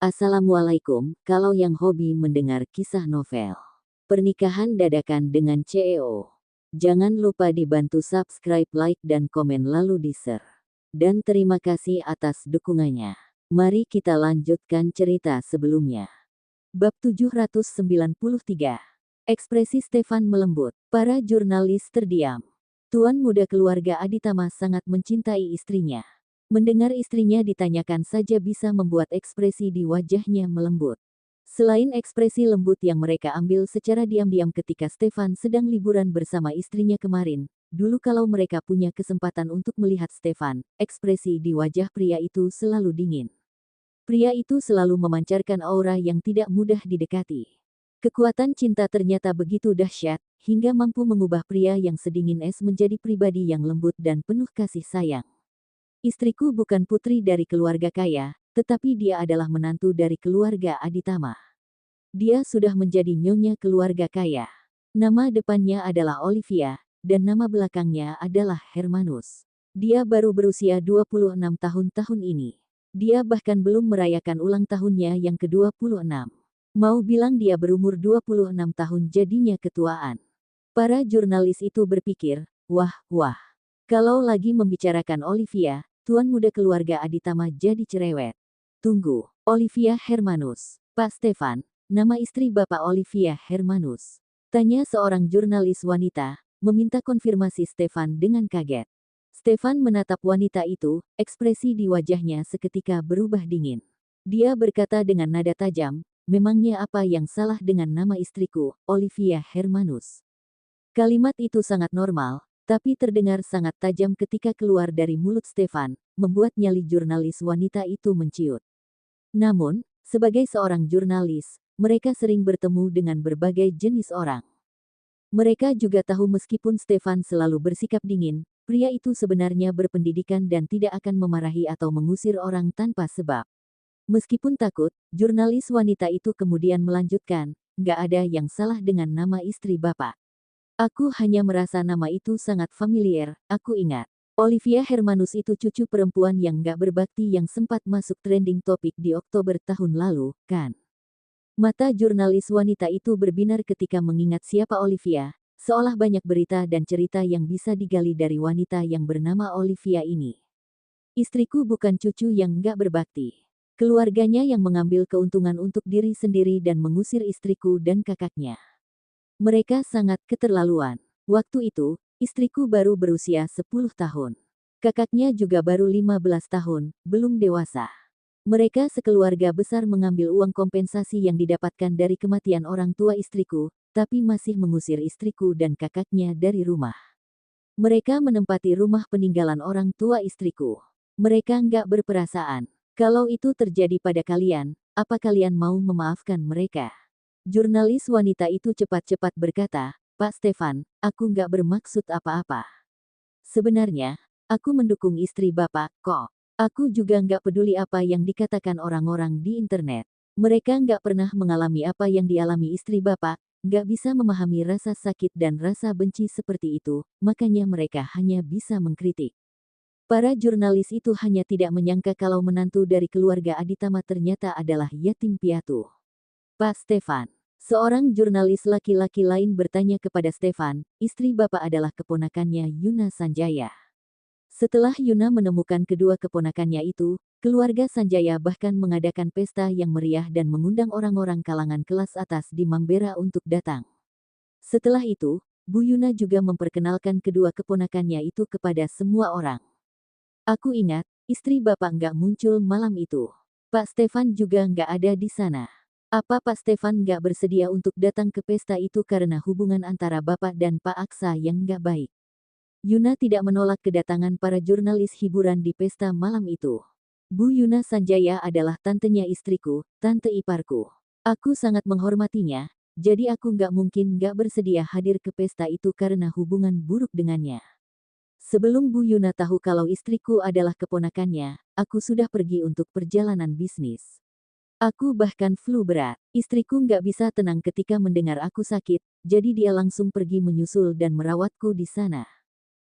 Assalamualaikum, kalau yang hobi mendengar kisah novel pernikahan dadakan dengan CEO. Jangan lupa dibantu subscribe, like, dan komen lalu di-share. Dan terima kasih atas dukungannya. Mari kita lanjutkan cerita sebelumnya. Bab 793. Ekspresi Stefan melembut. Para jurnalis terdiam. Tuan muda keluarga Aditama sangat mencintai istrinya. Mendengar istrinya ditanyakan saja bisa membuat ekspresi di wajahnya melembut. Selain ekspresi lembut yang mereka ambil secara diam-diam ketika Stefan sedang liburan bersama istrinya kemarin, dulu kalau mereka punya kesempatan untuk melihat Stefan, ekspresi di wajah pria itu selalu dingin. Pria itu selalu memancarkan aura yang tidak mudah didekati. Kekuatan cinta ternyata begitu dahsyat, hingga mampu mengubah pria yang sedingin es menjadi pribadi yang lembut dan penuh kasih sayang. Istriku bukan putri dari keluarga kaya, tetapi dia adalah menantu dari keluarga Aditama. Dia sudah menjadi nyonya keluarga kaya. Nama depannya adalah Olivia, dan nama belakangnya adalah Hermanus. Dia baru berusia 26 tahun ini. Dia bahkan belum merayakan ulang tahunnya yang ke-26. Mau bilang dia berumur 26 tahun jadinya ketuaan. Para jurnalis itu berpikir, wah, kalau lagi membicarakan Olivia, tuan muda keluarga Aditama jadi cerewet. Tunggu, Olivia Hermanus. Pak Stefan, nama istri Bapak Olivia Hermanus. Tanya seorang jurnalis wanita, meminta konfirmasi Stefan dengan kaget. Stefan menatap wanita itu, ekspresi di wajahnya seketika berubah dingin. Dia berkata dengan nada tajam, memangnya apa yang salah dengan nama istriku, Olivia Hermanus? Kalimat itu sangat normal, tapi terdengar sangat tajam ketika keluar dari mulut Stefan, membuat nyali jurnalis wanita itu menciut. Namun, sebagai seorang jurnalis, mereka sering bertemu dengan berbagai jenis orang. Mereka juga tahu meskipun Stefan selalu bersikap dingin, pria itu sebenarnya berpendidikan dan tidak akan memarahi atau mengusir orang tanpa sebab. Meskipun takut, jurnalis wanita itu kemudian melanjutkan, "Nggak ada yang salah dengan nama istri Bapak. Aku hanya merasa nama itu sangat familiar, aku ingat. Olivia Hermanus itu cucu perempuan yang gak berbakti yang sempat masuk trending topik di Oktober tahun lalu, kan?" Mata jurnalis wanita itu berbinar ketika mengingat siapa Olivia, seolah banyak berita dan cerita yang bisa digali dari wanita yang bernama Olivia ini. Istriku bukan cucu yang gak berbakti. Keluarganya yang mengambil keuntungan untuk diri sendiri dan mengusir istriku dan kakaknya. Mereka sangat keterlaluan. Waktu itu, istriku baru berusia 10 tahun. Kakaknya juga baru 15 tahun, belum dewasa. Mereka sekeluarga besar mengambil uang kompensasi yang didapatkan dari kematian orang tua istriku, tapi masih mengusir istriku dan kakaknya dari rumah. Mereka menempati rumah peninggalan orang tua istriku. Mereka nggak berperasaan. Kalau itu terjadi pada kalian, apa kalian mau memaafkan mereka? Jurnalis wanita itu cepat-cepat berkata, "Pak Stefan, aku nggak bermaksud apa-apa. Sebenarnya, aku mendukung istri Bapak, kok. Aku juga nggak peduli apa yang dikatakan orang-orang di internet. Mereka nggak pernah mengalami apa yang dialami istri Bapak, nggak bisa memahami rasa sakit dan rasa benci seperti itu, makanya mereka hanya bisa mengkritik." Para jurnalis itu hanya tidak menyangka kalau menantu dari keluarga Aditama ternyata adalah yatim piatu. "Pak Stefan," seorang jurnalis laki-laki lain bertanya kepada Stefan, istri Bapak adalah keponakannya Yuna Sanjaya. Setelah Yuna menemukan kedua keponakannya itu, keluarga Sanjaya bahkan mengadakan pesta yang meriah dan mengundang orang-orang kalangan kelas atas di Mambera untuk datang. Setelah itu, Bu Yuna juga memperkenalkan kedua keponakannya itu kepada semua orang. "Aku ingat, istri Bapak nggak muncul malam itu. Pak Stefan juga nggak ada di sana. Apa Pak Stefan nggak bersedia untuk datang ke pesta itu karena hubungan antara Bapak dan Pak Aksa yang nggak baik?" Yuna tidak menolak kedatangan para jurnalis hiburan di pesta malam itu. "Bu Yuna Sanjaya adalah tantenya istriku, tante iparku. Aku sangat menghormatinya, jadi aku nggak mungkin nggak bersedia hadir ke pesta itu karena hubungan buruk dengannya. Sebelum Bu Yuna tahu kalau istriku adalah keponakannya, aku sudah pergi untuk perjalanan bisnis. Aku bahkan flu berat. Istriku nggak bisa tenang ketika mendengar aku sakit, jadi dia langsung pergi menyusul dan merawatku di sana.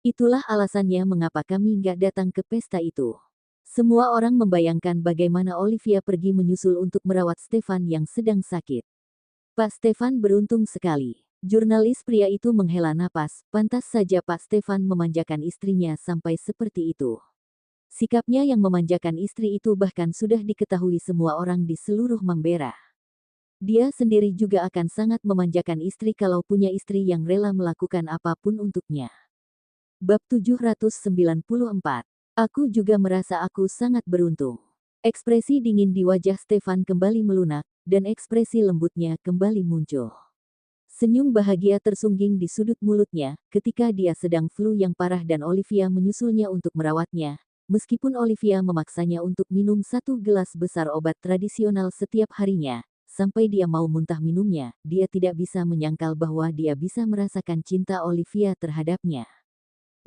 Itulah alasannya mengapa kami nggak datang ke pesta itu." Semua orang membayangkan bagaimana Olivia pergi menyusul untuk merawat Stefan yang sedang sakit. Pak Stefan beruntung sekali. Jurnalis pria itu menghela napas, pantas saja Pak Stefan memanjakan istrinya sampai seperti itu. Sikapnya yang memanjakan istri itu bahkan sudah diketahui semua orang di seluruh Mambera. Dia sendiri juga akan sangat memanjakan istri kalau punya istri yang rela melakukan apapun untuknya. Bab 794. Aku juga merasa aku sangat beruntung. Ekspresi dingin di wajah Stefan kembali melunak, dan ekspresi lembutnya kembali muncul. Senyum bahagia tersungging di sudut mulutnya, ketika dia sedang flu yang parah dan Olivia menyusulnya untuk merawatnya. Meskipun Olivia memaksanya untuk minum 1 gelas besar obat tradisional setiap harinya, sampai dia mau muntah minumnya, dia tidak bisa menyangkal bahwa dia bisa merasakan cinta Olivia terhadapnya.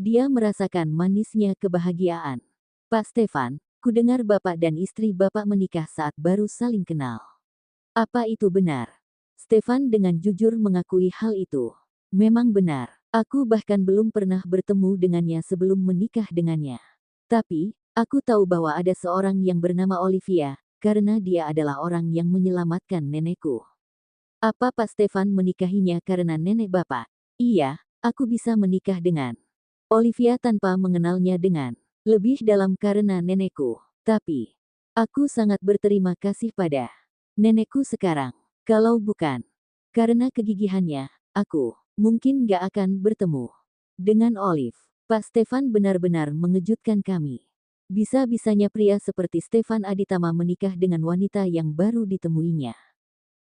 Dia merasakan manisnya kebahagiaan. Pak Stefan, kudengar Bapak dan istri Bapak menikah saat baru saling kenal. Apa itu benar? Stefan dengan jujur mengakui hal itu. Memang benar. Aku bahkan belum pernah bertemu dengannya sebelum menikah dengannya. Tapi, aku tahu bahwa ada seorang yang bernama Olivia, karena dia adalah orang yang menyelamatkan nenekku. Apa Pak Stefan menikahinya karena nenek Bapak? Iya, aku bisa menikah dengan Olivia tanpa mengenalnya dengan lebih dalam karena nenekku. Tapi, aku sangat berterima kasih pada nenekku sekarang. Kalau bukan karena kegigihannya, aku mungkin gak akan bertemu dengan Olive. Pak Stefan benar-benar mengejutkan kami. Bisa-bisanya pria seperti Stefan Aditama menikah dengan wanita yang baru ditemuinya.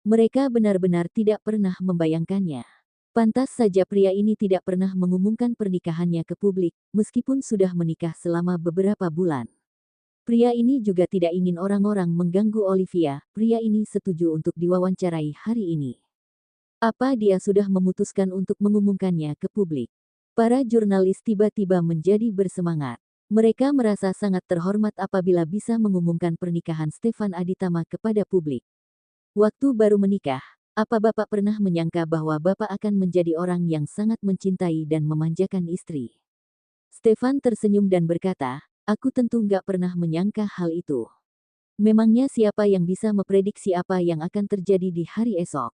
Mereka benar-benar tidak pernah membayangkannya. Pantas saja pria ini tidak pernah mengumumkan pernikahannya ke publik, meskipun sudah menikah selama beberapa bulan. Pria ini juga tidak ingin orang-orang mengganggu Olivia. Pria ini setuju untuk diwawancarai hari ini. Apa dia sudah memutuskan untuk mengumumkannya ke publik? Para jurnalis tiba-tiba menjadi bersemangat. Mereka merasa sangat terhormat apabila bisa mengumumkan pernikahan Stefan Aditama kepada publik. Waktu baru menikah, apa Bapak pernah menyangka bahwa Bapak akan menjadi orang yang sangat mencintai dan memanjakan istri? Stefan tersenyum dan berkata, aku tentu nggak pernah menyangka hal itu. Memangnya siapa yang bisa memprediksi apa yang akan terjadi di hari esok?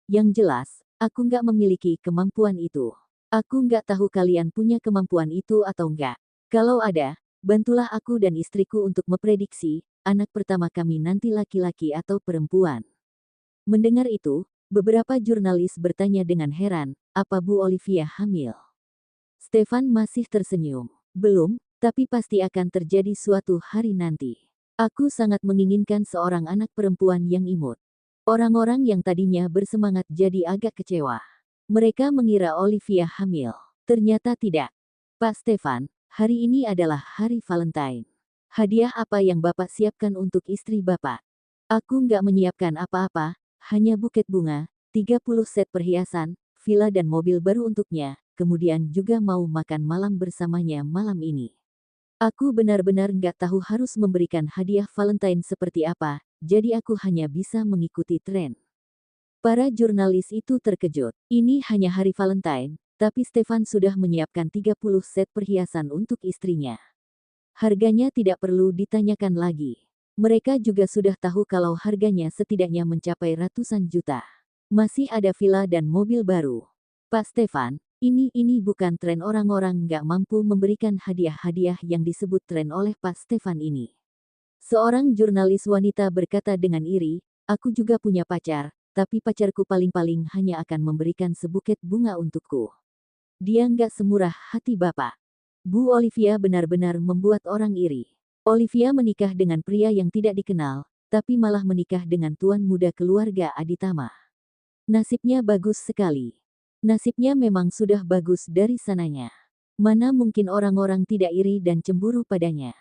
Yang jelas, aku nggak memiliki kemampuan itu. Aku nggak tahu kalian punya kemampuan itu atau enggak. Kalau ada, bantulah aku dan istriku untuk memprediksi, anak pertama kami nanti laki-laki atau perempuan. Mendengar itu, beberapa jurnalis bertanya dengan heran, apa Bu Olivia hamil? Stefan masih tersenyum. Belum, tapi pasti akan terjadi suatu hari nanti. Aku sangat menginginkan seorang anak perempuan yang imut. Orang-orang yang tadinya bersemangat jadi agak kecewa. Mereka mengira Olivia hamil. Ternyata tidak. Pak Stefan, hari ini adalah hari Valentine. Hadiah apa yang Bapak siapkan untuk istri Bapak? Aku nggak menyiapkan apa-apa, hanya buket bunga, 30 set perhiasan, villa dan mobil baru untuknya, kemudian juga mau makan malam bersamanya malam ini. Aku benar-benar nggak tahu harus memberikan hadiah Valentine seperti apa, jadi aku hanya bisa mengikuti tren. Para jurnalis itu terkejut. Ini hanya hari Valentine, tapi Stefan sudah menyiapkan 30 set perhiasan untuk istrinya. Harganya tidak perlu ditanyakan lagi. Mereka juga sudah tahu kalau harganya setidaknya mencapai ratusan juta. Masih ada villa dan mobil baru. Pak Stefan, ini bukan tren orang-orang nggak mampu memberikan hadiah-hadiah yang disebut tren oleh Pak Stefan ini. Seorang jurnalis wanita berkata dengan iri, aku juga punya pacar, tapi pacarku paling-paling hanya akan memberikan sebuket bunga untukku. Dia nggak semurah hati Bapak. Bu Olivia benar-benar membuat orang iri. Olivia menikah dengan pria yang tidak dikenal, tapi malah menikah dengan tuan muda keluarga Aditama. Nasibnya bagus sekali. Nasibnya memang sudah bagus dari sananya. Mana mungkin orang-orang tidak iri dan cemburu padanya.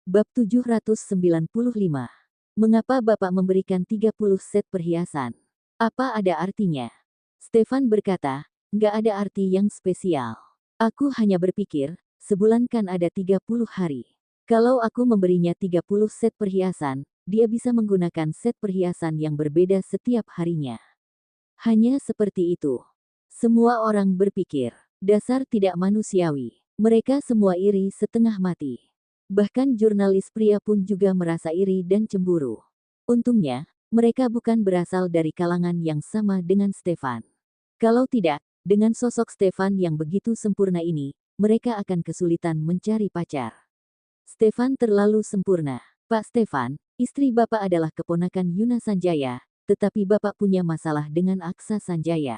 Bab 795. Mengapa Bapak memberikan 30 set perhiasan? Apa ada artinya? Stefan berkata, nggak ada arti yang spesial. Aku hanya berpikir, sebulan kan ada 30 hari. Kalau aku memberinya 30 set perhiasan, dia bisa menggunakan set perhiasan yang berbeda setiap harinya. Hanya seperti itu. Semua orang berpikir, dasar tidak manusiawi. Mereka semua iri setengah mati. Bahkan jurnalis pria pun juga merasa iri dan cemburu. Untungnya, mereka bukan berasal dari kalangan yang sama dengan Stefan. Kalau tidak, dengan sosok Stefan yang begitu sempurna ini, mereka akan kesulitan mencari pacar. Stefan terlalu sempurna. Pak Stefan, istri Bapak adalah keponakan Yuna Sanjaya, tetapi Bapak punya masalah dengan Aksa Sanjaya.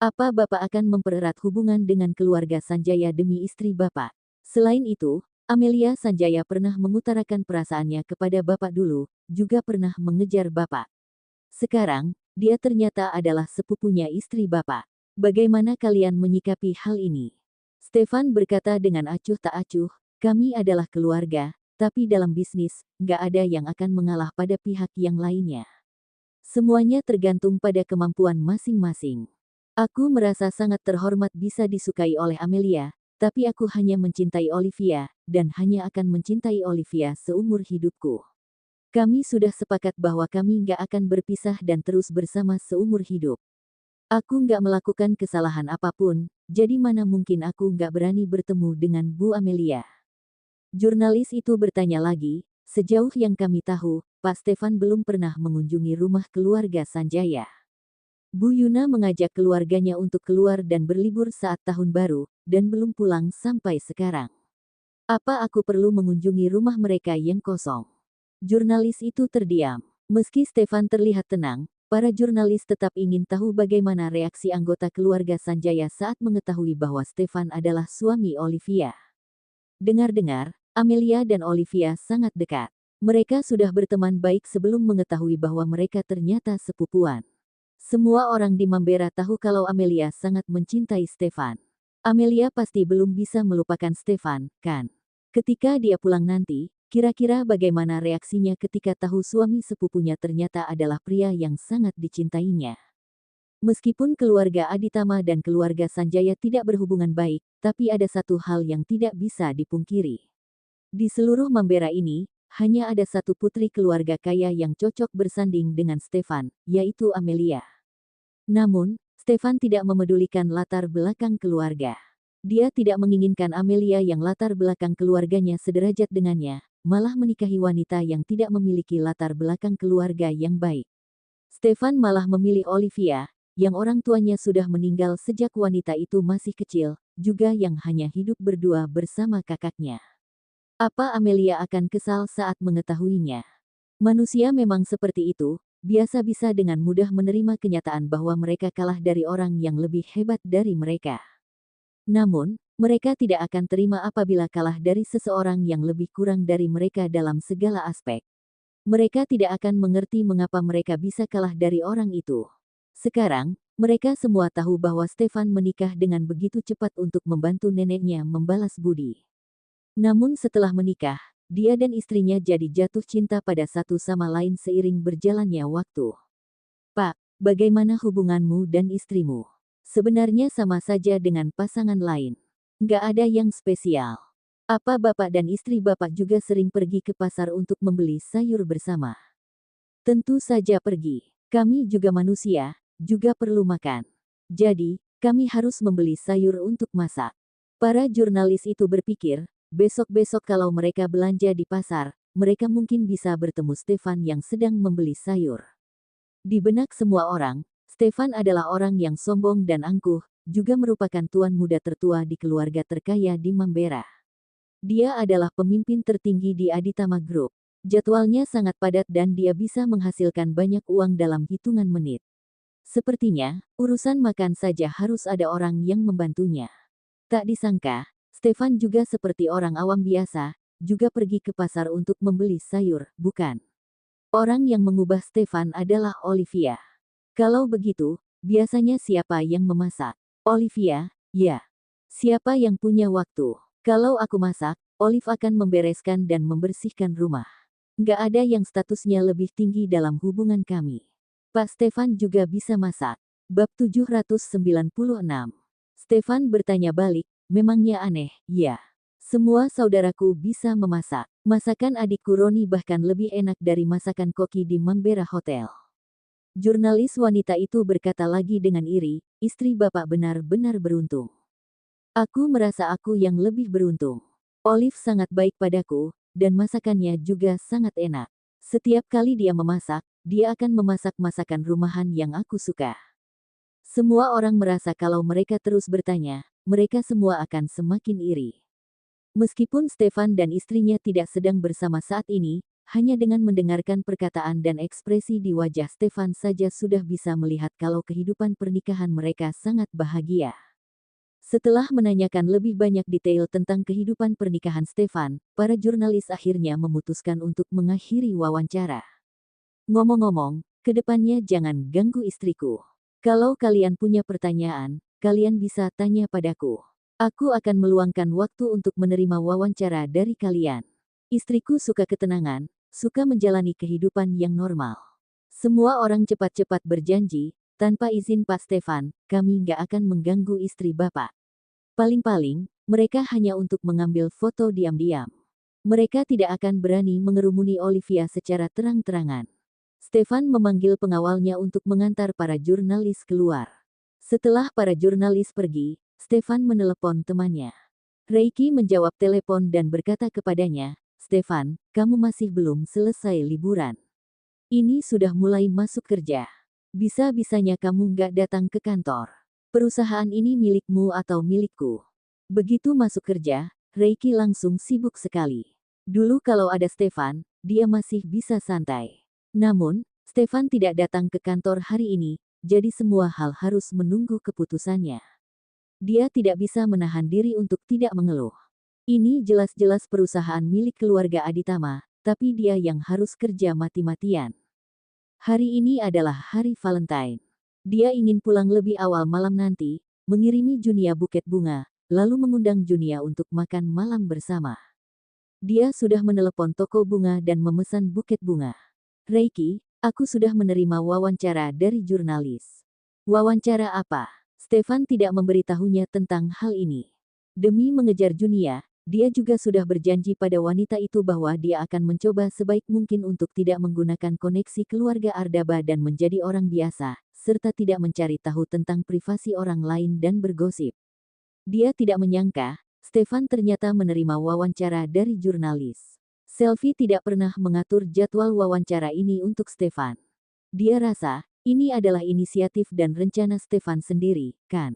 Apa Bapak akan mempererat hubungan dengan keluarga Sanjaya demi istri Bapak? Selain itu, Amelia Sanjaya pernah mengutarakan perasaannya kepada Bapak dulu, juga pernah mengejar Bapak. Sekarang, dia ternyata adalah sepupunya istri Bapak. Bagaimana kalian menyikapi hal ini? Stefan berkata dengan acuh tak acuh, kami adalah keluarga, tapi dalam bisnis, nggak ada yang akan mengalah pada pihak yang lainnya. Semuanya tergantung pada kemampuan masing-masing. Aku merasa sangat terhormat bisa disukai oleh Amelia, tapi aku hanya mencintai Olivia, dan hanya akan mencintai Olivia seumur hidupku. Kami sudah sepakat bahwa kami nggak akan berpisah dan terus bersama seumur hidup. Aku nggak melakukan kesalahan apapun, jadi mana mungkin aku nggak berani bertemu dengan Bu Amelia. Jurnalis itu bertanya lagi, sejauh yang kami tahu, Pak Stefan belum pernah mengunjungi rumah keluarga Sanjaya. Bu Yuna mengajak keluarganya untuk keluar dan berlibur saat tahun baru, dan belum pulang sampai sekarang. Apa aku perlu mengunjungi rumah mereka yang kosong? Jurnalis itu terdiam. Meski Stefan terlihat tenang, para jurnalis tetap ingin tahu bagaimana reaksi anggota keluarga Sanjaya saat mengetahui bahwa Stefan adalah suami Olivia. Dengar-dengar, Amelia dan Olivia sangat dekat. Mereka sudah berteman baik sebelum mengetahui bahwa mereka ternyata sepupuan. Semua orang di Mambera tahu kalau Amelia sangat mencintai Stefan. Amelia pasti belum bisa melupakan Stefan, kan? Ketika dia pulang nanti, kira-kira bagaimana reaksinya ketika tahu suami sepupunya ternyata adalah pria yang sangat dicintainya. Meskipun keluarga Aditama dan keluarga Sanjaya tidak berhubungan baik, tapi ada satu hal yang tidak bisa dipungkiri. Di seluruh Mambera ini, hanya ada satu putri keluarga kaya yang cocok bersanding dengan Stefan, yaitu Amelia. Namun, Stefan tidak memedulikan latar belakang keluarga. Dia tidak menginginkan Amelia yang latar belakang keluarganya sederajat dengannya, malah menikahi wanita yang tidak memiliki latar belakang keluarga yang baik. Stefan malah memilih Olivia, yang orang tuanya sudah meninggal sejak wanita itu masih kecil, juga yang hanya hidup berdua bersama kakaknya. Apa Amelia akan kesal saat mengetahuinya? Manusia memang seperti itu, biasa bisa dengan mudah menerima kenyataan bahwa mereka kalah dari orang yang lebih hebat dari mereka. Namun, mereka tidak akan terima apabila kalah dari seseorang yang lebih kurang dari mereka dalam segala aspek. Mereka tidak akan mengerti mengapa mereka bisa kalah dari orang itu. Sekarang, mereka semua tahu bahwa Stefan menikah dengan begitu cepat untuk membantu neneknya membalas budi. Namun setelah menikah, dia dan istrinya jadi jatuh cinta pada satu sama lain seiring berjalannya waktu. Pak, bagaimana hubunganmu dan istrimu? Sebenarnya sama saja dengan pasangan lain. Nggak ada yang spesial. Apa Bapak dan istri Bapak juga sering pergi ke pasar untuk membeli sayur bersama? Tentu saja pergi. Kami juga manusia, juga perlu makan. Jadi, kami harus membeli sayur untuk masak. Para jurnalis itu berpikir, besok-besok kalau mereka belanja di pasar, mereka mungkin bisa bertemu Stefan yang sedang membeli sayur. Di benak semua orang, Stefan adalah orang yang sombong dan angkuh, juga merupakan tuan muda tertua di keluarga terkaya di Mambera. Dia adalah pemimpin tertinggi di Aditama Group. Jadwalnya sangat padat dan dia bisa menghasilkan banyak uang dalam hitungan menit. Sepertinya, urusan makan saja harus ada orang yang membantunya. Tak disangka, Stefan juga seperti orang awam biasa, juga pergi ke pasar untuk membeli sayur, bukan? Orang yang mengubah Stefan adalah Olivia. Kalau begitu, biasanya siapa yang memasak? Olivia, ya. Siapa yang punya waktu? Kalau aku masak, Olive akan membereskan dan membersihkan rumah. Nggak ada yang statusnya lebih tinggi dalam hubungan kami. Pak Stefan juga bisa masak. Bab 796. Stefan bertanya balik, memangnya aneh, ya. Semua saudaraku bisa memasak. Masakan adikku Roni bahkan lebih enak dari masakan koki di Mambera Hotel. Jurnalis wanita itu berkata lagi dengan iri, istri Bapak benar-benar beruntung. Aku merasa aku yang lebih beruntung. Olive sangat baik padaku, dan masakannya juga sangat enak. Setiap kali dia memasak, dia akan memasak masakan rumahan yang aku suka. Semua orang merasa kalau mereka terus bertanya, mereka semua akan semakin iri. Meskipun Stefan dan istrinya tidak sedang bersama saat ini, hanya dengan mendengarkan perkataan dan ekspresi di wajah Stefan saja sudah bisa melihat kalau kehidupan pernikahan mereka sangat bahagia. Setelah menanyakan lebih banyak detail tentang kehidupan pernikahan Stefan, para jurnalis akhirnya memutuskan untuk mengakhiri wawancara. Ngomong-ngomong, kedepannya jangan ganggu istriku. Kalau kalian punya pertanyaan, kalian bisa tanya padaku. Aku akan meluangkan waktu untuk menerima wawancara dari kalian. Istriku suka ketenangan, suka menjalani kehidupan yang normal. Semua orang cepat-cepat berjanji, tanpa izin Pak Stefan, kami nggak akan mengganggu istri Bapak. Paling-paling, mereka hanya untuk mengambil foto diam-diam. Mereka tidak akan berani mengerumuni Olivia secara terang-terangan. Stefan memanggil pengawalnya untuk mengantar para jurnalis keluar. Setelah para jurnalis pergi, Stefan menelepon temannya. Reiki menjawab telepon dan berkata kepadanya, "Stefan, kamu masih belum selesai liburan. Ini sudah mulai masuk kerja. Bisa-bisanya kamu nggak datang ke kantor. Perusahaan ini milikmu atau milikku." Begitu masuk kerja, Reiki langsung sibuk sekali. Dulu kalau ada Stefan, dia masih bisa santai. Namun, Stefan tidak datang ke kantor hari ini, jadi semua hal harus menunggu keputusannya. Dia tidak bisa menahan diri untuk tidak mengeluh. Ini jelas-jelas perusahaan milik keluarga Aditama, tapi dia yang harus kerja mati-matian. Hari ini adalah hari Valentine. Dia ingin pulang lebih awal malam nanti, mengirimi Junia buket bunga, lalu mengundang Junia untuk makan malam bersama. Dia sudah menelepon toko bunga dan memesan buket bunga. "Reiki, aku sudah menerima wawancara dari jurnalis." "Wawancara apa?" Stefan tidak memberitahunya tentang hal ini. Demi mengejar Junia, dia juga sudah berjanji pada wanita itu bahwa dia akan mencoba sebaik mungkin untuk tidak menggunakan koneksi keluarga Ardaba dan menjadi orang biasa, serta tidak mencari tahu tentang privasi orang lain dan bergosip. Dia tidak menyangka, Stefan ternyata menerima wawancara dari jurnalis. Selvi tidak pernah mengatur jadwal wawancara ini untuk Stefan. Dia rasa, ini adalah inisiatif dan rencana Stefan sendiri, kan?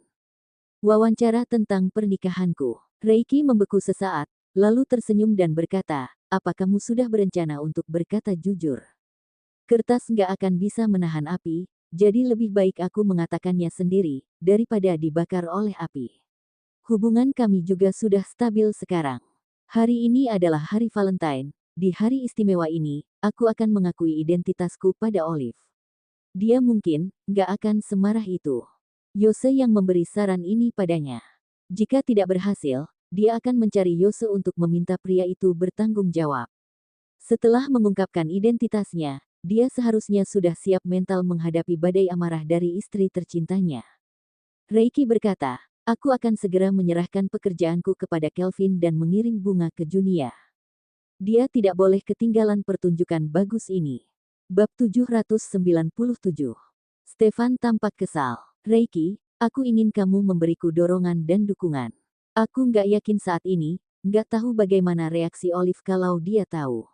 "Wawancara tentang pernikahanku." Reiki membeku sesaat, lalu tersenyum dan berkata, "Apa kamu sudah berencana untuk berkata jujur? Kertas nggak akan bisa menahan api, jadi lebih baik aku mengatakannya sendiri, daripada dibakar oleh api. Hubungan kami juga sudah stabil sekarang. Hari ini adalah hari Valentine, di hari istimewa ini, aku akan mengakui identitasku pada Olive. Dia mungkin nggak akan semarah itu." Yose yang memberi saran ini padanya. Jika tidak berhasil, dia akan mencari Yose untuk meminta pria itu bertanggung jawab. Setelah mengungkapkan identitasnya, dia seharusnya sudah siap mental menghadapi badai amarah dari istri tercintanya. Reiki berkata, "Aku akan segera menyerahkan pekerjaanku kepada Kelvin dan mengirim bunga ke Junia. Dia tidak boleh ketinggalan pertunjukan bagus ini." Bab 797. Stefan tampak kesal. "Reiki, aku ingin kamu memberiku dorongan dan dukungan. Aku nggak yakin saat ini, nggak tahu bagaimana reaksi Olive kalau dia tahu.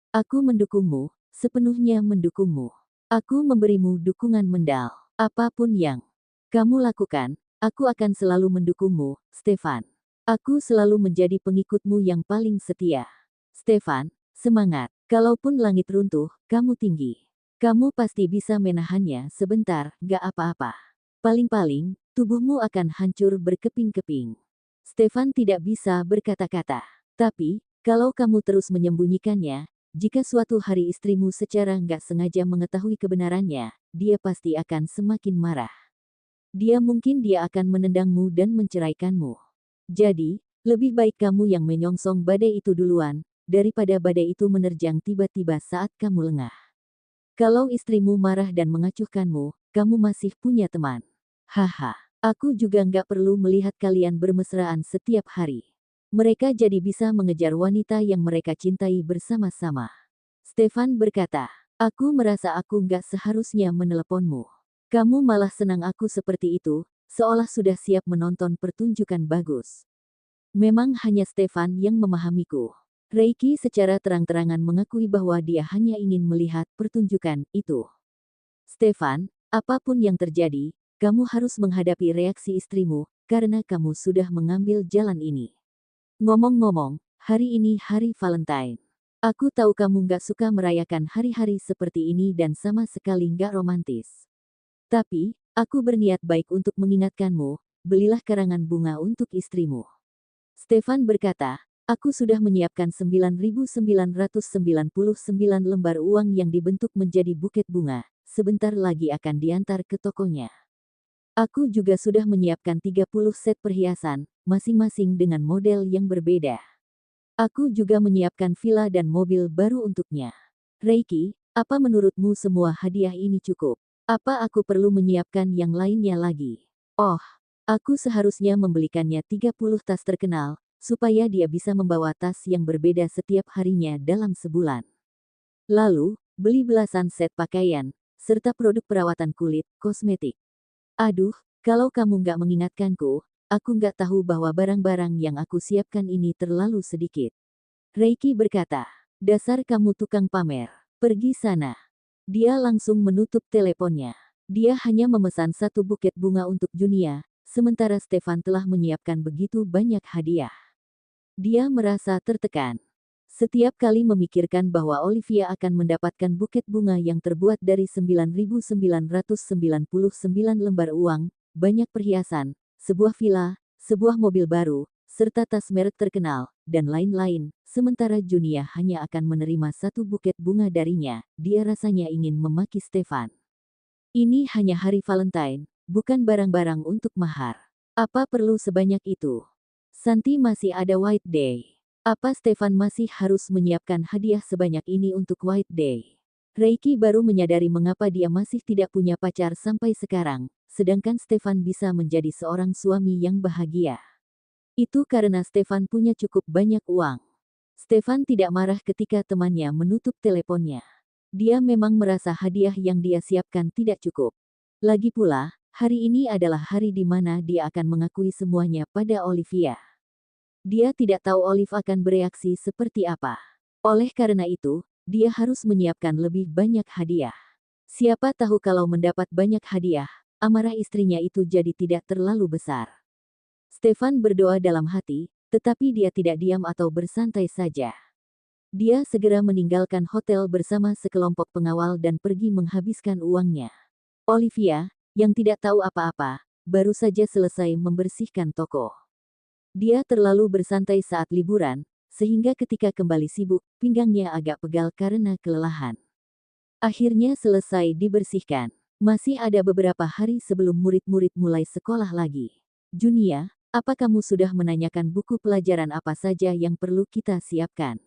Aku mendukungmu, sepenuhnya mendukungmu. Aku memberimu dukungan mendal. Apapun yang kamu lakukan, aku akan selalu mendukungmu, Stefan. Aku selalu menjadi pengikutmu yang paling setia. Stefan, semangat. Kalaupun langit runtuh, kamu tinggi. Kamu pasti bisa menahannya sebentar, nggak apa-apa. Paling-paling, tubuhmu akan hancur berkeping-keping." Stefan tidak bisa berkata-kata. "Tapi, kalau kamu terus menyembunyikannya, jika suatu hari istrimu secara nggak sengaja mengetahui kebenarannya, dia pasti akan semakin marah. Dia akan menendangmu dan menceraikanmu. Jadi, lebih baik kamu yang menyongsong badai itu duluan, daripada badai itu menerjang tiba-tiba saat kamu lengah. Kalau istrimu marah dan mengacuhkanmu, kamu masih punya teman. Haha, aku juga nggak perlu melihat kalian bermesraan setiap hari. Mereka jadi bisa mengejar wanita yang mereka cintai bersama-sama." Stefan berkata, "Aku merasa aku nggak seharusnya meneleponmu. Kamu malah senang aku seperti itu, seolah sudah siap menonton pertunjukan bagus." Memang hanya Stefan yang memahamiku. Reiki secara terang-terangan mengakui bahwa dia hanya ingin melihat pertunjukan itu. Stefan, apapun yang terjadi, kamu harus menghadapi reaksi istrimu, karena kamu sudah mengambil jalan ini. Ngomong-ngomong, hari ini hari Valentine. Aku tahu kamu gak suka merayakan hari-hari seperti ini dan sama sekali gak romantis. Tapi, aku berniat baik untuk mengingatkanmu, belilah karangan bunga untuk istrimu. Stefan berkata, aku sudah menyiapkan 9.999 lembar uang yang dibentuk menjadi buket bunga, sebentar lagi akan diantar ke tokonya. Aku juga sudah menyiapkan 30 set perhiasan, masing-masing dengan model yang berbeda. Aku juga menyiapkan villa dan mobil baru untuknya. Reiki, apa menurutmu semua hadiah ini cukup? Apa aku perlu menyiapkan yang lainnya lagi? Oh, aku seharusnya membelikannya 30 tas terkenal, supaya dia bisa membawa tas yang berbeda setiap harinya dalam sebulan. Lalu, beli belasan set pakaian, serta produk perawatan kulit, kosmetik. Aduh, kalau kamu nggak mengingatkanku, aku nggak tahu bahwa barang-barang yang aku siapkan ini terlalu sedikit. Reiki berkata, dasar kamu tukang pamer. Pergi sana. Dia langsung menutup teleponnya. Dia hanya memesan satu buket bunga untuk Junia, sementara Stefan telah menyiapkan begitu banyak hadiah. Dia merasa tertekan. Setiap kali memikirkan bahwa Olivia akan mendapatkan buket bunga yang terbuat dari 9.999 lembar uang, banyak perhiasan, sebuah villa, sebuah mobil baru, serta tas merek terkenal, dan lain-lain, sementara Junia hanya akan menerima satu buket bunga darinya, dia rasanya ingin memaki Stefan. Ini hanya hari Valentine, bukan barang-barang untuk mahar. Apa perlu sebanyak itu? Santi masih ada White Day. Apa Stefan masih harus menyiapkan hadiah sebanyak ini untuk White Day? Reiki baru menyadari mengapa dia masih tidak punya pacar sampai sekarang, sedangkan Stefan bisa menjadi seorang suami yang bahagia. Itu karena Stefan punya cukup banyak uang. Stefan tidak marah ketika temannya menutup teleponnya. Dia memang merasa hadiah yang dia siapkan tidak cukup. Lagi pula, hari ini adalah hari di mana dia akan mengakui semuanya pada Olivia. Dia tidak tahu Olive akan bereaksi seperti apa. Oleh karena itu, dia harus menyiapkan lebih banyak hadiah. Siapa tahu kalau mendapat banyak hadiah, amarah istrinya itu jadi tidak terlalu besar. Stefan berdoa dalam hati, tetapi dia tidak diam atau bersantai saja. Dia segera meninggalkan hotel bersama sekelompok pengawal dan pergi menghabiskan uangnya. Olivia, yang tidak tahu apa-apa, baru saja selesai membersihkan toko. Dia terlalu bersantai saat liburan, sehingga ketika kembali sibuk, pinggangnya agak pegal karena kelelahan. Akhirnya selesai dibersihkan. Masih ada beberapa hari sebelum murid-murid mulai sekolah lagi. Junia, apa kamu sudah menanyakan buku pelajaran apa saja yang perlu kita siapkan?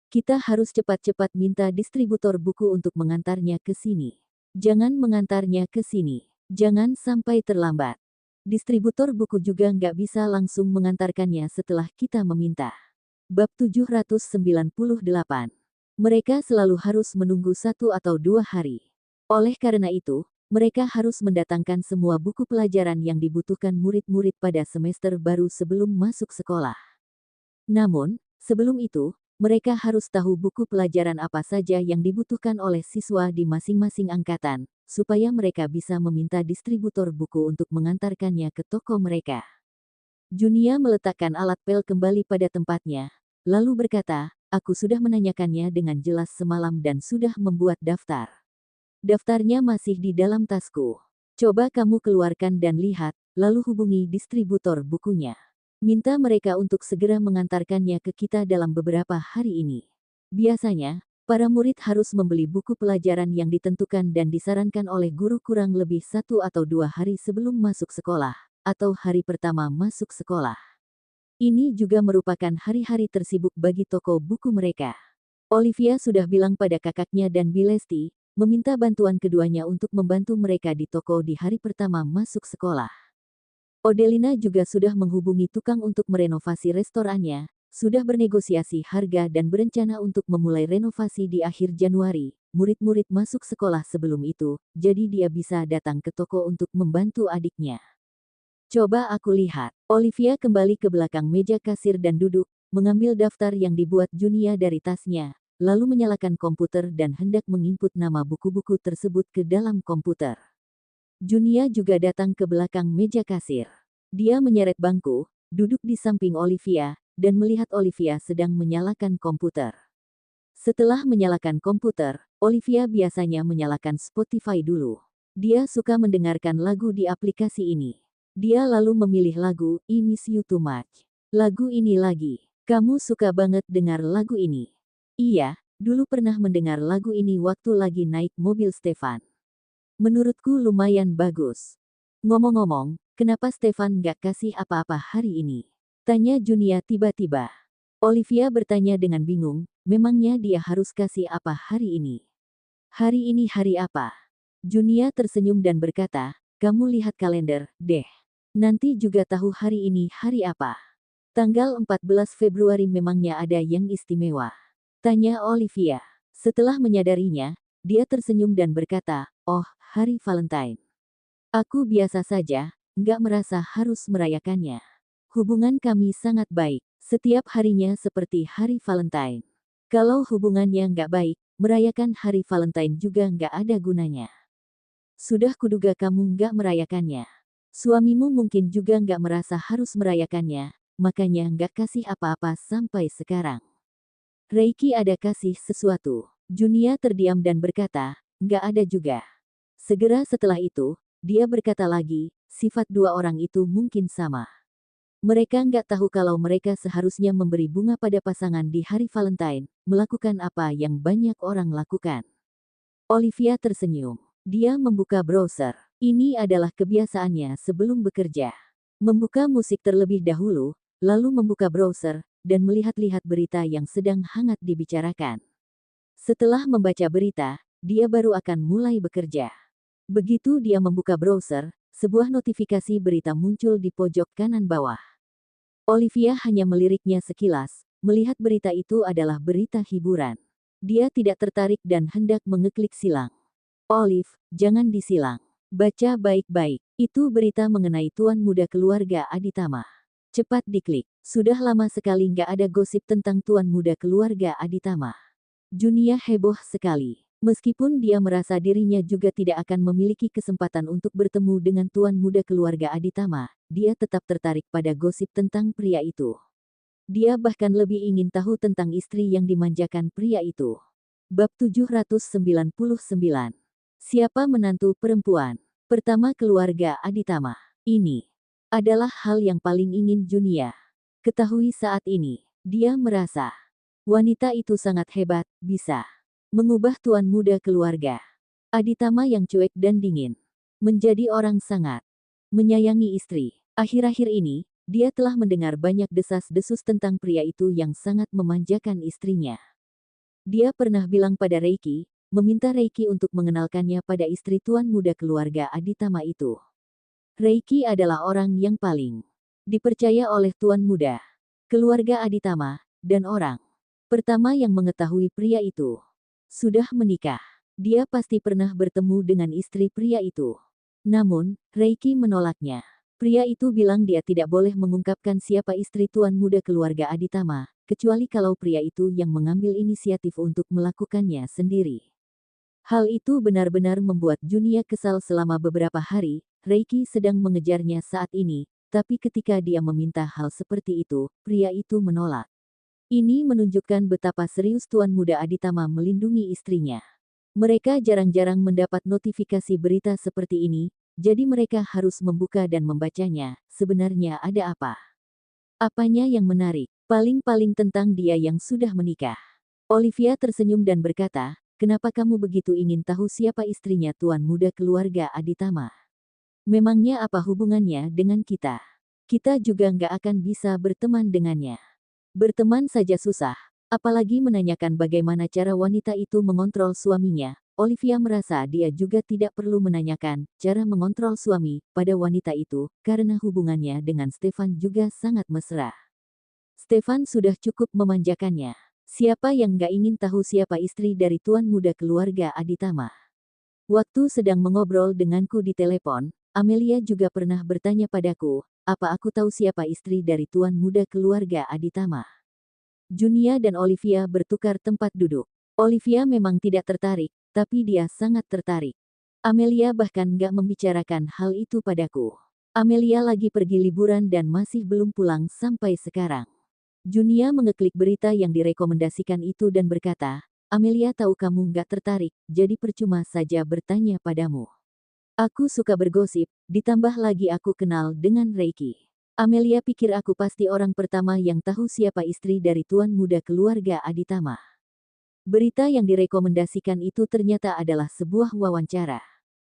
Kita harus cepat-cepat minta distributor buku untuk mengantarnya ke sini. Jangan mengantarnya ke sini. Jangan sampai terlambat. Distributor buku juga nggak bisa langsung mengantarkannya setelah kita meminta. Bab 798. Mereka selalu harus menunggu 1 atau 2 hari. Oleh karena itu, mereka harus mendatangkan semua buku pelajaran yang dibutuhkan murid-murid pada semester baru sebelum masuk sekolah. Namun, sebelum itu, mereka harus tahu buku pelajaran apa saja yang dibutuhkan oleh siswa di masing-masing angkatan, supaya mereka bisa meminta distributor buku untuk mengantarkannya ke toko mereka. Junia meletakkan alat pel kembali pada tempatnya, lalu berkata, aku sudah menanyakannya dengan jelas semalam dan sudah membuat daftar. Daftarnya masih di dalam tasku. Coba kamu keluarkan dan lihat, lalu hubungi distributor bukunya. Minta mereka untuk segera mengantarkannya ke kita dalam beberapa hari ini. Biasanya, para murid harus membeli buku pelajaran yang ditentukan dan disarankan oleh guru kurang lebih 1 atau 2 hari sebelum masuk sekolah, atau hari pertama masuk sekolah. Ini juga merupakan hari-hari tersibuk bagi toko buku mereka. Olivia sudah bilang pada kakaknya dan Bilesti, meminta bantuan keduanya untuk membantu mereka di toko di hari pertama masuk sekolah. Odelina juga sudah menghubungi tukang untuk merenovasi restorannya, sudah bernegosiasi harga dan berencana untuk memulai renovasi di akhir Januari. Murid-murid masuk sekolah sebelum itu, jadi dia bisa datang ke toko untuk membantu adiknya. Coba aku lihat. Olivia kembali ke belakang meja kasir dan duduk, mengambil daftar yang dibuat Junia dari tasnya, lalu menyalakan komputer dan hendak menginput nama buku-buku tersebut ke dalam komputer. Junia juga datang ke belakang meja kasir. Dia menyeret bangku, duduk di samping Olivia, dan melihat Olivia sedang menyalakan komputer. Setelah menyalakan komputer, Olivia biasanya menyalakan Spotify dulu. Dia suka mendengarkan lagu di aplikasi ini. Dia lalu memilih lagu I Miss You Too Much. Lagu ini lagi. Kamu suka banget dengar lagu ini? Iya, dulu pernah mendengar lagu ini waktu lagi naik mobil Stefan. Menurutku lumayan bagus. Ngomong-ngomong, kenapa Stefan nggak kasih apa-apa hari ini? Tanya Junia tiba-tiba. Olivia bertanya dengan bingung, memangnya dia harus kasih apa hari ini? Hari ini hari apa? Junia tersenyum dan berkata, kamu lihat kalender, deh. Nanti juga tahu hari ini hari apa. Tanggal 14 Februari memangnya ada yang istimewa? Tanya Olivia. Setelah menyadarinya, dia tersenyum dan berkata, oh, hari Valentine. Aku biasa saja, nggak merasa harus merayakannya. Hubungan kami sangat baik, setiap harinya seperti hari Valentine. Kalau hubungannya nggak baik, merayakan hari Valentine juga nggak ada gunanya. Sudah kuduga kamu nggak merayakannya. Suamimu mungkin juga nggak merasa harus merayakannya, makanya nggak kasih apa-apa sampai sekarang. Reiki ada kasih sesuatu. Junia terdiam dan berkata, nggak ada juga. Segera setelah itu, dia berkata lagi, sifat dua orang itu mungkin sama. Mereka nggak tahu kalau mereka seharusnya memberi bunga pada pasangan di hari Valentine, melakukan apa yang banyak orang lakukan. Olivia tersenyum. Dia membuka browser. Ini adalah kebiasaannya sebelum bekerja. Membuka musik terlebih dahulu, lalu membuka browser, dan melihat-lihat berita yang sedang hangat dibicarakan. Setelah membaca berita, dia baru akan mulai bekerja. Begitu dia membuka browser, sebuah notifikasi berita muncul di pojok kanan bawah. Olivia hanya meliriknya sekilas, melihat berita itu adalah berita hiburan. Dia tidak tertarik dan hendak mengeklik silang. Olive, jangan disilang. Baca baik-baik. Itu berita mengenai tuan muda keluarga Aditama. Cepat diklik. Sudah lama sekali nggak ada gosip tentang tuan muda keluarga Aditama. Junia heboh sekali. Meskipun dia merasa dirinya juga tidak akan memiliki kesempatan untuk bertemu dengan tuan muda keluarga Aditama, dia tetap tertarik pada gosip tentang pria itu. Dia bahkan lebih ingin tahu tentang istri yang dimanjakan pria itu. Bab 799. Siapa menantu perempuan pertama keluarga Aditama? Ini adalah hal yang paling ingin Junia ketahui saat ini. Dia merasa wanita itu sangat hebat, bisa mengubah tuan muda keluarga Aditama yang cuek dan dingin menjadi orang sangat menyayangi istri. Akhir-akhir ini, dia telah mendengar banyak desas-desus tentang pria itu yang sangat memanjakan istrinya. Dia pernah bilang pada Reiki, meminta Reiki untuk mengenalkannya pada istri tuan muda keluarga Aditama itu. Reiki adalah orang yang paling dipercaya oleh tuan muda keluarga Aditama, dan orang pertama yang mengetahui pria itu sudah menikah. Dia pasti pernah bertemu dengan istri pria itu. Namun, Reiki menolaknya. Pria itu bilang dia tidak boleh mengungkapkan siapa istri tuan muda keluarga Aditama, kecuali kalau pria itu yang mengambil inisiatif untuk melakukannya sendiri. Hal itu benar-benar membuat Junia kesal selama beberapa hari. Reiki sedang mengejarnya saat ini, tapi ketika dia meminta hal seperti itu, pria itu menolak. Ini menunjukkan betapa serius tuan muda Aditama melindungi istrinya. Mereka jarang-jarang mendapat notifikasi berita seperti ini, jadi mereka harus membuka dan membacanya. Sebenarnya ada apa? Apanya yang menarik? Paling-paling tentang dia yang sudah menikah. Olivia tersenyum dan berkata, kenapa kamu begitu ingin tahu siapa istrinya tuan muda keluarga Aditama? Memangnya apa hubungannya dengan kita? Kita juga nggak akan bisa berteman dengannya. Berteman saja susah, apalagi menanyakan bagaimana cara wanita itu mengontrol suaminya. Olivia merasa dia juga tidak perlu menanyakan cara mengontrol suami pada wanita itu, karena hubungannya dengan Stefan juga sangat mesra. Stefan sudah cukup memanjakannya. Siapa yang nggak ingin tahu siapa istri dari tuan muda keluarga Aditama? Waktu sedang mengobrol denganku di telepon, Amelia juga pernah bertanya padaku, apa aku tahu siapa istri dari tuan muda keluarga Aditama. Junia dan Olivia bertukar tempat duduk. Olivia memang tidak tertarik, tapi dia sangat tertarik. Amelia bahkan gak membicarakan hal itu padaku. Amelia lagi pergi liburan dan masih belum pulang sampai sekarang. Junia mengeklik berita yang direkomendasikan itu dan berkata, Amelia tahu kamu gak tertarik, jadi percuma saja bertanya padamu. Aku suka bergosip, ditambah lagi aku kenal dengan Reiki. Amelia pikir aku pasti orang pertama yang tahu siapa istri dari tuan muda keluarga Aditama. Berita yang direkomendasikan itu ternyata adalah sebuah wawancara.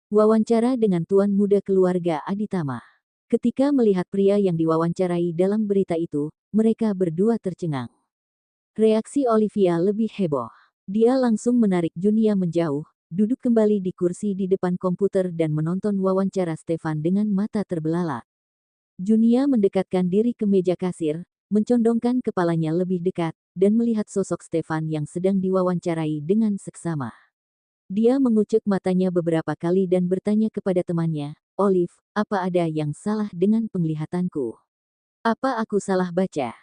Wawancara dengan tuan muda keluarga Aditama. Ketika melihat pria yang diwawancarai dalam berita itu, mereka berdua tercengang. Reaksi Olivia lebih heboh. Dia langsung menarik Junia menjauh, duduk kembali di kursi di depan komputer dan menonton wawancara Stefan dengan mata terbelalak. Junia mendekatkan diri ke meja kasir, mencondongkan kepalanya lebih dekat, dan melihat sosok Stefan yang sedang diwawancarai dengan seksama. Dia mengucek matanya beberapa kali dan bertanya kepada temannya, Olive, apa ada yang salah dengan penglihatanku? Apa aku salah baca?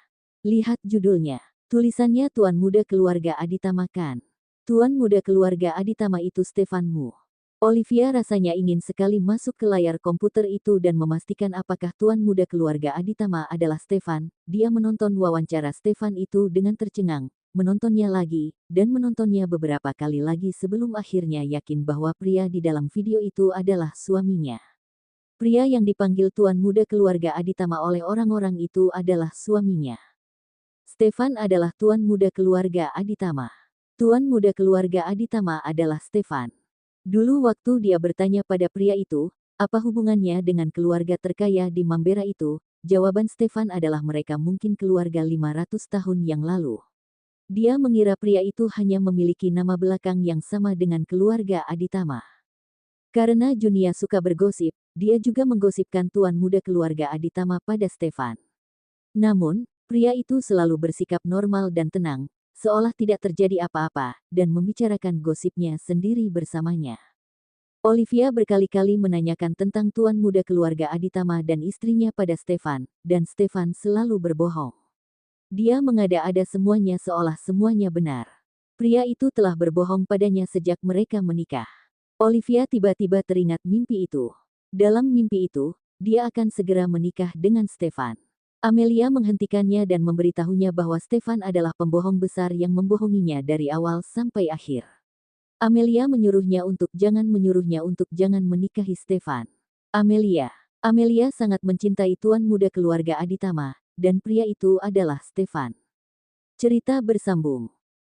Lihat judulnya. Tulisannya Tuan Muda Keluarga Aditama kan? Tuan Muda Keluarga Aditama itu Stefanmu. Olivia rasanya ingin sekali masuk ke layar komputer itu dan memastikan apakah Tuan Muda Keluarga Aditama adalah Stefan. Dia menonton wawancara Stefan itu dengan tercengang, menontonnya lagi, dan menontonnya beberapa kali lagi sebelum akhirnya yakin bahwa pria di dalam video itu adalah suaminya. Pria yang dipanggil Tuan Muda Keluarga Aditama oleh orang-orang itu adalah suaminya. Stefan adalah Tuan Muda Keluarga Aditama. Tuan Muda Keluarga Aditama adalah Stefan. Dulu waktu dia bertanya pada pria itu, apa hubungannya dengan keluarga terkaya di Mambera itu, jawaban Stefan adalah mereka mungkin keluarga 500 tahun yang lalu. Dia mengira pria itu hanya memiliki nama belakang yang sama dengan keluarga Aditama. Karena Junia suka bergosip, dia juga menggosipkan Tuan Muda Keluarga Aditama pada Stefan. Namun, pria itu selalu bersikap normal dan tenang, seolah tidak terjadi apa-apa, dan membicarakan gosipnya sendiri bersamanya. Olivia berkali-kali menanyakan tentang Tuan Muda Keluarga Aditama dan istrinya pada Stefan, dan Stefan selalu berbohong. Dia mengada-ada semuanya seolah semuanya benar. Pria itu telah berbohong padanya sejak mereka menikah. Olivia tiba-tiba teringat mimpi itu. Dalam mimpi itu, dia akan segera menikah dengan Stefan. Amelia menghentikannya dan memberitahunya bahwa Stefan adalah pembohong besar yang membohonginya dari awal sampai akhir. Amelia menyuruhnya untuk jangan menikahi Stefan. Amelia sangat mencintai Tuan Muda Keluarga Aditama, dan pria itu adalah Stefan. Cerita bersambung.